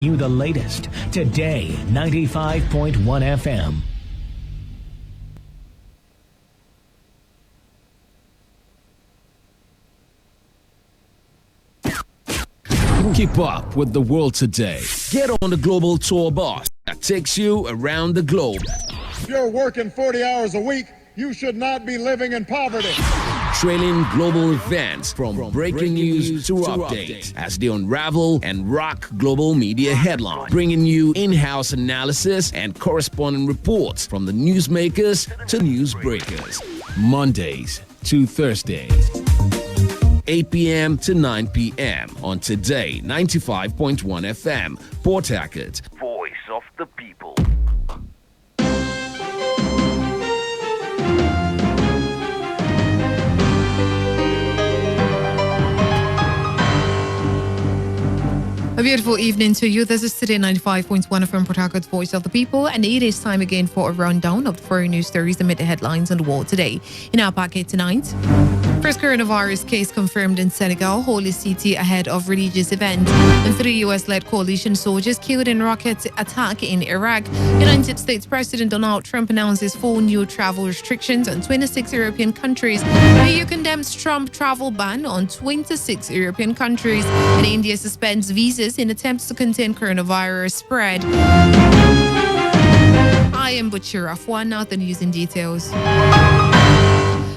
You the latest Today 95.1 FM. Keep up with the world today. Get on the global tour bus that takes you around the globe. If you're working 40 hours a week, you should not be living in poverty. Trailing global events from breaking news to updates as they unravel and rock global media headlines. Bringing you in-house analysis and corresponding reports from the newsmakers to newsbreakers. Mondays to Thursdays. 8 p.m. to 9 p.m. on Today 95.1 FM, Port Harcourt. Voice of the people. A beautiful evening to you. This is Today 95.1 FM, Port Harcourt's Voice of the People, and it is time again for a rundown of the foreign news stories amid the headlines on the world today. In our packet tonight, first coronavirus case confirmed in Senegal, holy city ahead of religious event, and 3 U.S.-led coalition soldiers killed in rocket attack in Iraq. United States President Donald Trump announces 4 new travel restrictions on 26 European countries. The EU condemns Trump travel ban on 26 European countries, and India suspends visas in attempts to contain coronavirus spread. I am Butchira Afwan. Now the news in details.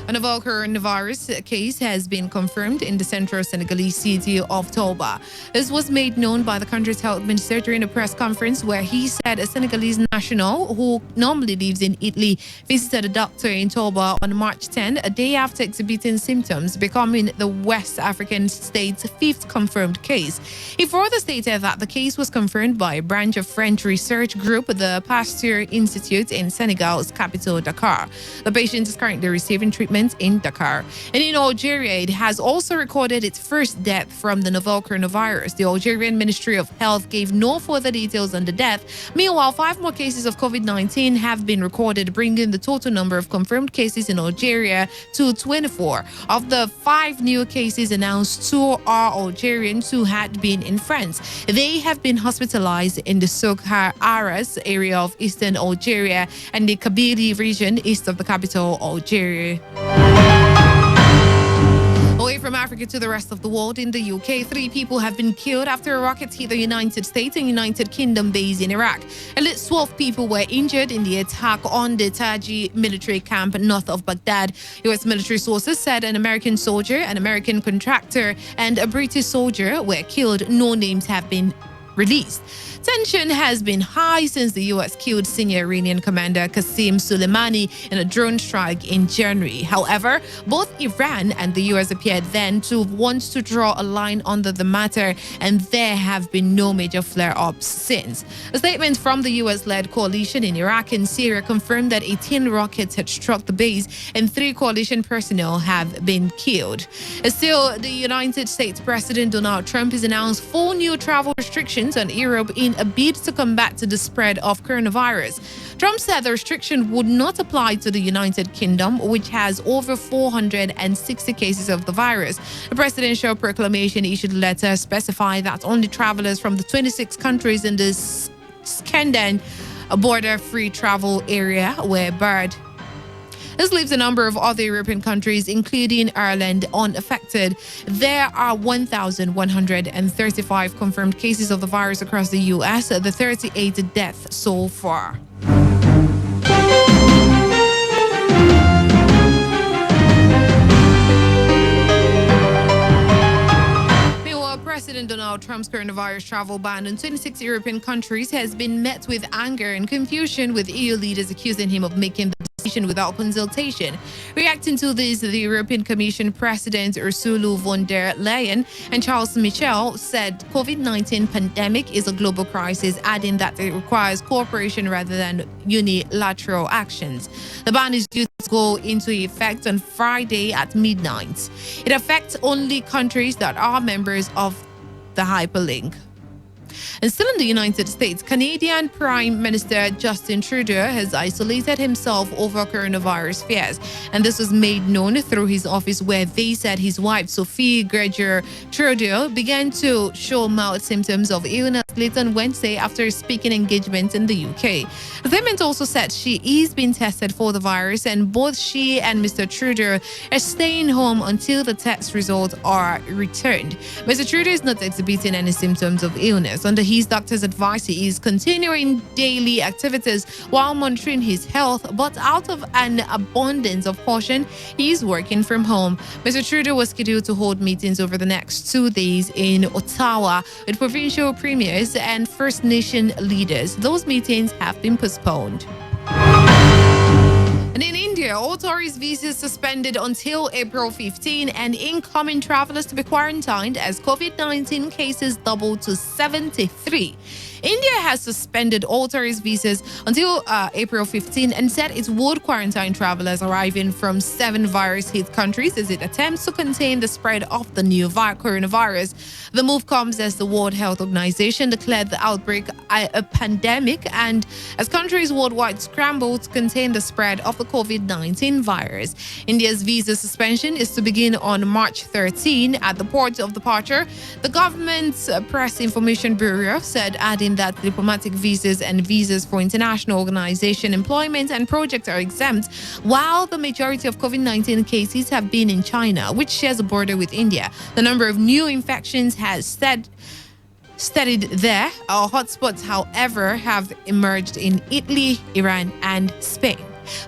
A novel coronavirus case has been confirmed in the central Senegalese city of Touba. This was made known by the country's health minister during a press conference where he said a Senegalese national who normally lives in Italy visited a doctor in Touba on March 10, a day after exhibiting symptoms, becoming the West African state's 5th confirmed case. He further stated that the case was confirmed by a branch of French research group, the Pasteur Institute in Senegal's capital, Dakar. The patient is currently receiving treatment in Dakar. And in Algeria, it has also recorded its first death from the novel coronavirus. The Algerian Ministry of Health gave no further details on the death. Meanwhile, 5 more cases of COVID-19 have been recorded, bringing the total number of confirmed cases in Algeria to 24. Of the 5 new cases announced, 2 are Algerians who had been in France. They have been hospitalized in the Souk Haras area of eastern Algeria and the Kabylie region east of the capital, Algeria. Away from Africa to the rest of the world, in the UK, 3 people have been killed after a rocket hit the United States and United Kingdom base in Iraq. At least 12 people were injured in the attack on the Taji military camp north of Baghdad. U.S. military sources said an American soldier, an American contractor, and a British soldier were killed. No names have been released. Tension has been high since the U.S. killed senior Iranian commander Qasem Soleimani in a drone strike in January. However, both Iran and the U.S. appeared then to want to draw a line under the matter, and there have been no major flare-ups since. A statement from the U.S.-led coalition in Iraq and Syria confirmed that 18 rockets had struck the base and 3 coalition personnel have been killed. Still, the United States President Donald Trump has announced 4 new travel restrictions on Europe in a bid to combat the spread of coronavirus. Trump said the restriction would not apply to the United Kingdom, which has over 460 cases of the virus. The presidential proclamation issued a letter specifying that only travelers from the 26 countries in the Schengen border-free travel area were barred. This leaves a number of other European countries, including Ireland, unaffected. There are 1,135 confirmed cases of the virus across the U.S., the 38 deaths so far. President Donald Trump's coronavirus travel ban in 26 European countries has been met with anger and confusion, with EU leaders accusing him of making the decision without consultation. Reacting to this, the European Commission President Ursula von der Leyen and Charles Michel said COVID-19 pandemic is a global crisis, adding that it requires cooperation rather than unilateral actions. The ban is due to go into effect on Friday at midnight. It affects only countries that are members of the hyperlink. And still in the United States, Canadian Prime Minister Justin Trudeau has isolated himself over coronavirus fears. And this was made known through his office, where they said his wife, Sophie Greger Trudeau, began to show mild symptoms of illness late on Wednesday after a speaking engagement in the UK. The statement also said she is being tested for the virus and both she and Mr. Trudeau are staying home until the test results are returned. Mr. Trudeau is not exhibiting any symptoms of illness. Under his doctor's advice, he is continuing daily activities while monitoring his health, but out of an abundance of caution, he is working from home. Mr. Trudeau was scheduled to hold meetings over the next 2 days in Ottawa with provincial premiers and First Nation leaders. Those meetings have been postponed. And in India, all tourist visas suspended until April 15 and incoming travelers to be quarantined as COVID-19 cases doubled to 73. India has suspended all tourist visas until April 15 and said it would quarantine travelers arriving from 7 virus-hit countries as it attempts to contain the spread of the new coronavirus. The move comes as the World Health Organization declared the outbreak a pandemic and as countries worldwide scramble to contain the spread of the COVID-19 virus. India's visa suspension is to begin on March 13 at the port of departure. The government's Press Information Bureau said, adding that diplomatic visas and visas for international organization, employment and projects are exempt, while the majority of COVID-19 cases have been in China, which shares a border with India. The number of new infections has steadied there. Our hotspots, however, have emerged in Italy, Iran and Spain.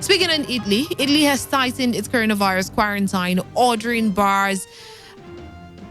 Speaking of Italy, Italy has tightened its coronavirus quarantine, ordering bars,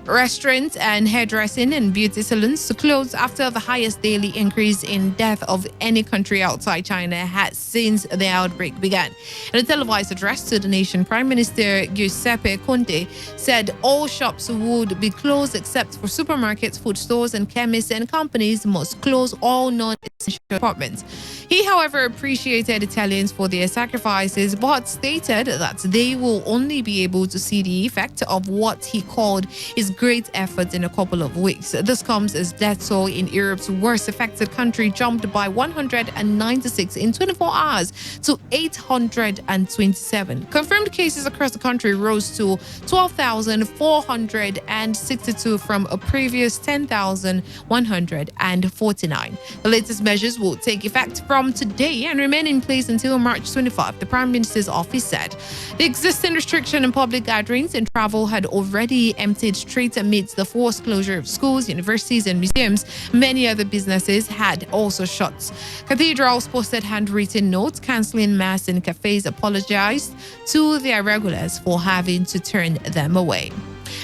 restaurants and hairdressing and beauty salons to close after the highest daily increase in death of any country outside China has since the outbreak began. In a televised address to the nation, Prime Minister Giuseppe Conte said all shops would be closed except for supermarkets, food stores and chemists, and companies must close all non-essential departments. He, however, appreciated Italians for their sacrifices but stated that they will only be able to see the effect of what he called his great efforts in a couple of weeks. This comes as death toll in Europe's worst affected country jumped by 196 in 24 hours to 827. Confirmed cases across the country rose to 12,462 from a previous 10,149. The latest measures will take effect from today and remain in place until March 25, the Prime Minister's office said. The existing restriction on public gatherings and travel had already emptied streets amidst the forced closure of schools, universities and museums. Many other businesses had also shut. Cathedrals posted handwritten notes cancelling mass and cafes apologized to their regulars for having to turn them away.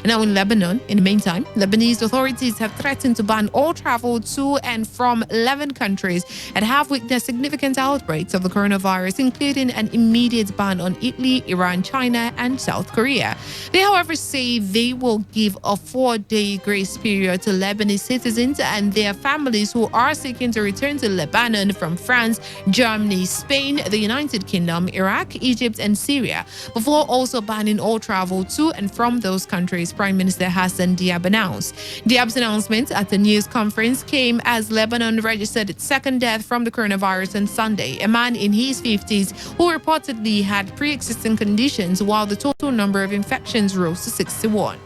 Now in Lebanon, in the meantime, Lebanese authorities have threatened to ban all travel to and from 11 countries that have witnessed significant outbreaks of the coronavirus, including an immediate ban on Italy, Iran, China, and South Korea. They, however, say they will give a 4-day grace period to Lebanese citizens and their families who are seeking to return to Lebanon from France, Germany, Spain, the United Kingdom, Iraq, Egypt, and Syria, before also banning all travel to and from those countries, Prime Minister Hassan Diab announced. Diab's announcement at the news conference came as Lebanon registered its second death from the coronavirus on Sunday, a man in his 50s who reportedly had pre-existing conditions, while the total number of infections rose to 61.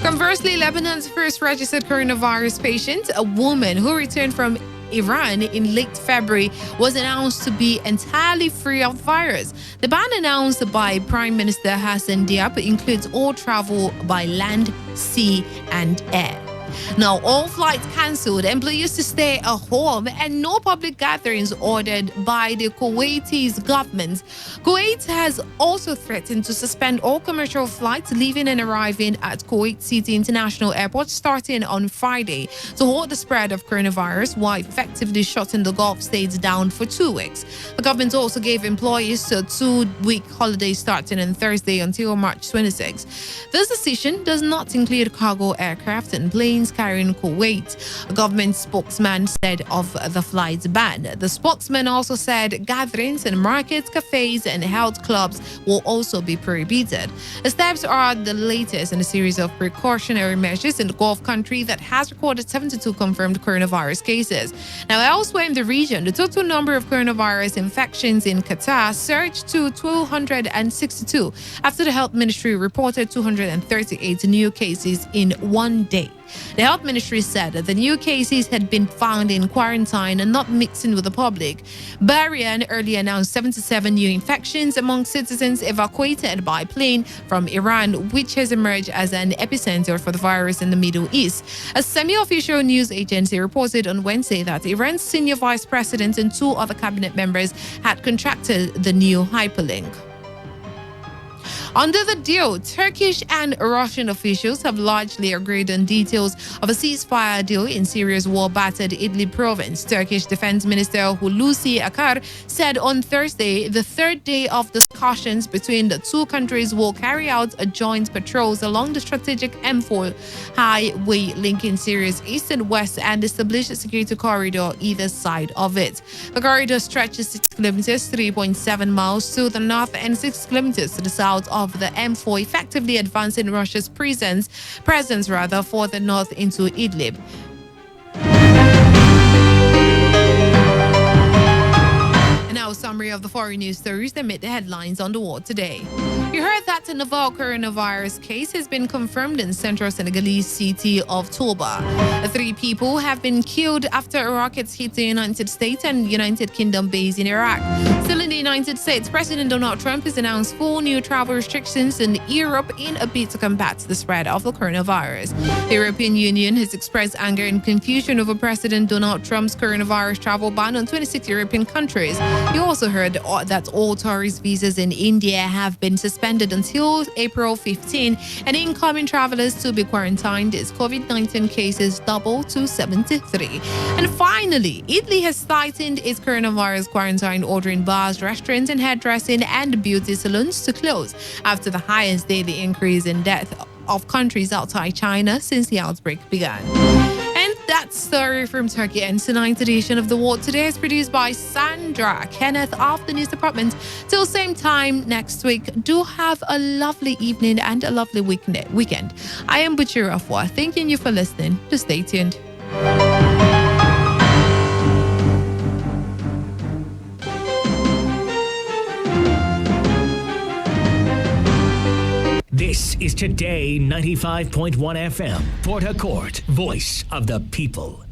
Conversely, Lebanon's first registered coronavirus patient, a woman who returned from Iran in late February, was announced to be entirely free of the virus. The ban announced by Prime Minister Hassan Diab includes all travel by land, sea, and air. Now, all flights cancelled, employees to stay at home, and no public gatherings ordered by the Kuwaiti's government. Kuwait has also threatened to suspend all commercial flights leaving and arriving at Kuwait City International Airport starting on Friday to halt the spread of coronavirus while effectively shutting the Gulf states down for 2 weeks. The government also gave employees a 2-week holiday starting on Thursday until March 26. This decision does not include cargo aircraft and planes carrying Kuwait, a government spokesman said of the flight's ban. The spokesman also said gatherings in markets, cafes, and health clubs will also be prohibited. The steps are the latest in a series of precautionary measures in the Gulf country that has recorded 72 confirmed coronavirus cases. Now, elsewhere in the region, the total number of coronavirus infections in Qatar surged to 262 after the health ministry reported 238 new cases in one day. The health ministry said that the new cases had been found in quarantine and not mixing with the public. Bahrain earlier announced 77 new infections among citizens evacuated by plane from Iran, which has emerged as an epicenter for the virus in the Middle East. A semi-official news agency reported on Wednesday that Iran's senior vice president and 2 other cabinet members had contracted the new hyperlink. Under the deal, Turkish and Russian officials have largely agreed on details of a ceasefire deal in Syria's war-battered Idlib province. Turkish Defense Minister Hulusi Akar said on Thursday the third day of discussions between the two countries will carry out a joint patrols along the strategic M4 highway linking Syria's east and west and establish a security corridor either side of it. The corridor stretches 6 kilometers, 3.7 miles to the north and 6 kilometers to the south of the M4, effectively advancing Russia's presence further north into Idlib. Now, a summary of the foreign news stories that made the headlines on the wall today. You heard that a novel coronavirus case has been confirmed in central Senegalese city of Touba. 3 people have been killed after rockets hit the United States and United Kingdom base in Iraq. Still in the United States, President Donald Trump has announced 4 new travel restrictions in Europe in a bid to combat the spread of the coronavirus. The European Union has expressed anger and confusion over President Donald Trump's coronavirus travel ban on 26 European countries. You also heard that all tourist visas in India have been suspended until April 15, and incoming travelers to be quarantined as COVID-19 cases double to 73. And finally, Italy has tightened its coronavirus quarantine, ordering bars, restaurants, and hairdressing and beauty salons to close after the highest daily increase in death of countries outside China since the outbreak began. And that story from Turkey ends tonight's edition of The World Today is produced by Sandra Kenneth of the News Department. Till same time next week, do have a lovely evening and a lovely weekend. I am Butcher Afwa, thanking you for listening. Just stay tuned. This is Today 95.1 FM, Port Harcourt, voice of the people.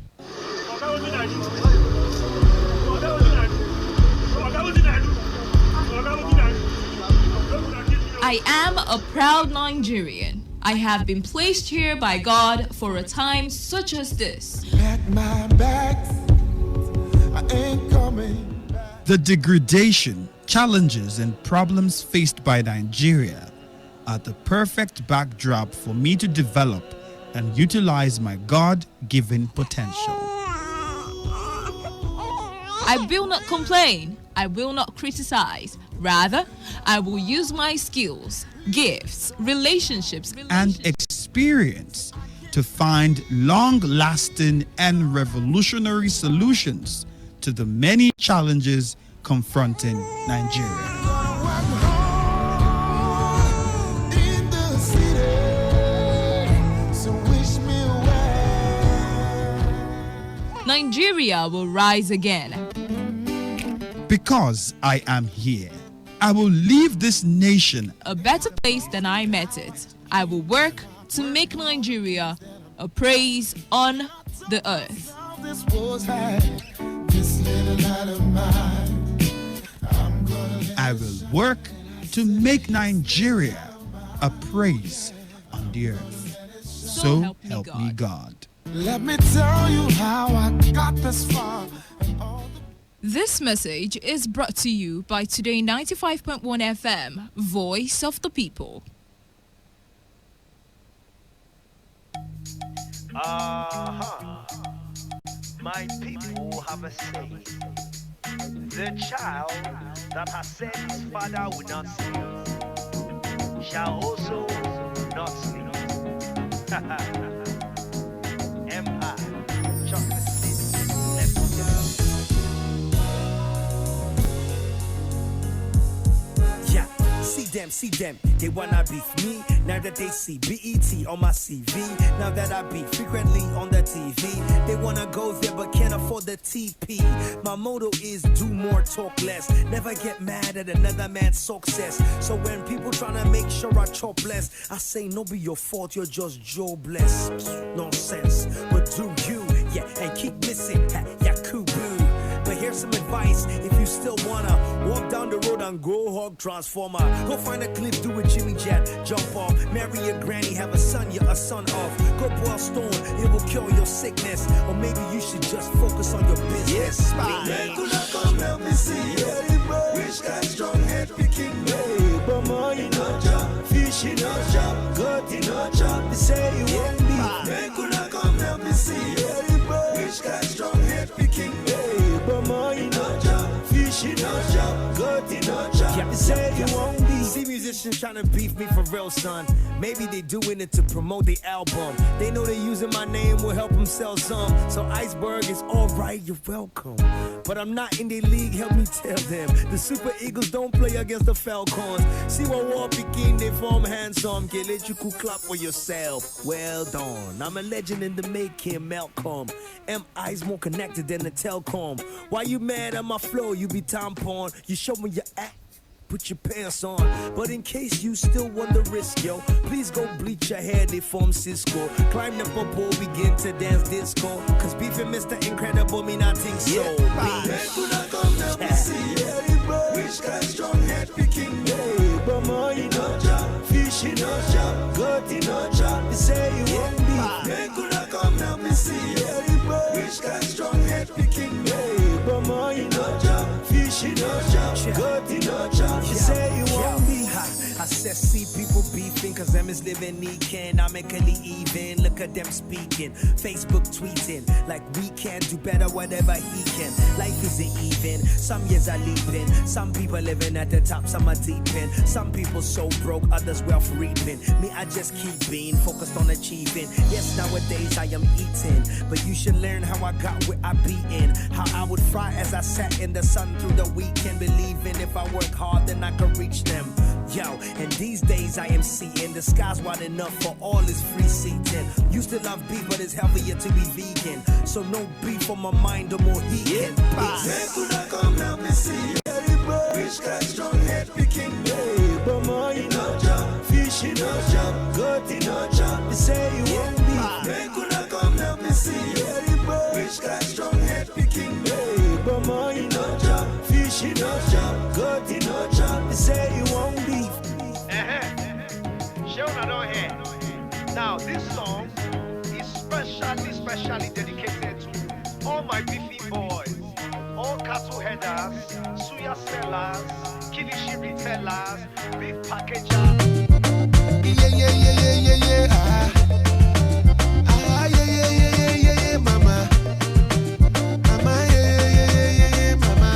I am a proud Nigerian. I have been placed here by God for a time such as this. At my back, I ain't coming back. The degradation, challenges, and problems faced by Nigeria are the perfect backdrop for me to develop and utilize my God-given potential. I will not complain. I will not criticize. Rather, I will use my skills, gifts, relationships, and experience to find long-lasting and revolutionary solutions to the many challenges confronting Nigeria. Nigeria will rise again. Because I am here, I will leave this nation A better place than I met it. I will work to make Nigeria a praise on the earth. I will work to make Nigeria a praise on the earth. So help me God. Let me tell you how I got this far. This message is brought to you by Today 95.1 FM, Voice of the People. My people have a say. The child that has said his father would not sleep shall also not sleep. Empire, chocolate city, let's go. Yeah, see them, they wanna beef me. Now that they see BET on my CV. Now that I be frequently on the TV. They wanna go there but can't afford for the TP. My motto is do more, talk less. Never get mad at another man's success. So when people tryna make sure I chop less, I say no be your fault, you're just jobless. Nonsense, but do you, yeah, and keep missing, yeah, kubu. But here's some advice, if you still wanna walk down the road and go hog transformer, go find a cliff, do a Jimmy Jet, jump off, marry your granny, have a son, you're a son of. Go boil stone, it will cure your sickness. Or maybe you should just focus on your business. Yes, man. Come help me see which guy strong head picking me. But more in a job, fish in a job, goat in a job. They say you won't be. Man, come help me see which guy strong head picking me. But more in a job, fish in a job, goat in a job. They say you won't be. See musicians trying to beef me for real, son. Maybe they doing it to promote the album. They know they using my name will help them sell some. So Iceberg is alright, you're welcome. But I'm not in the league, help me tell them. The Super Eagles don't play against the Falcons. See what war begin, they form handsome. Get let you cool clap for yourself. Well done. I'm a legend in the making, Malcolm. M.I.'s more connected than the telecom. Why you mad at my flow? You be tampon. You show me your act. Put your pants on, but in case you still want the risk, yo, please go bleach your hair, they form Cisco. Climb the pole, begin to dance disco. Cause beefing Mr. Incredible, me not think so. Man, come help me see which guy strong head picking me. But more in a job, fish in a job, goat in a job. They say you won't be. Man, come help me see which guy strong head picking me. But more in a job, fish in a job, goat in a job. You say you won't be. I said see people beefing cause them is living economically even. Look at them speaking, Facebook tweeting like we can do better whatever he can. Life isn't even, some years are leaping. Some people living at the top, some are deep in. Some people so broke, others wealth reaping. Me, I just keep being focused on achieving. Yes, nowadays I am eating, but you should learn how I got where I be in. How I would fry as I sat in the sun through the weekend, believing if I work hard then I could reach them. Yo, and these days I am seeing the sky's wide enough for all is free seating. Used to love beef, but it's healthier to be vegan. So no beef on my mind, or more heat. Man, come help me see which guy strong head picking me. But more in a job, fish in a job, goat in a job. They say you won't be. Man, come help me see which guy strong head picking me. But more in a job, fish in a job, goat in a job. They say you won't be. Sheldon on here. Now this song is specially dedicated to all my beefy boys, all cattle headers, suya sellers, kilishi retailers, beef packagers. Yeah, mama. Mama, yeah, mama.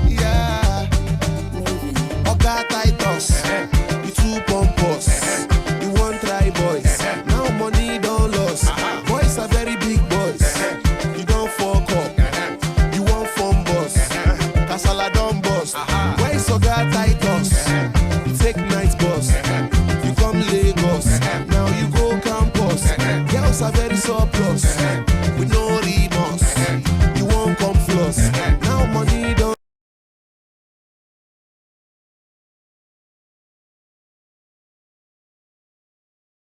Yeah. Oga Titus, you too pompous. You want try boys. Now money don't loss. Boys are very big boys. You don't fuck up. You want phone boss. Kasala don't boss. Where's Oga Titus? You take night bus. You come Lagos. Now you go campus. Girls are very soft.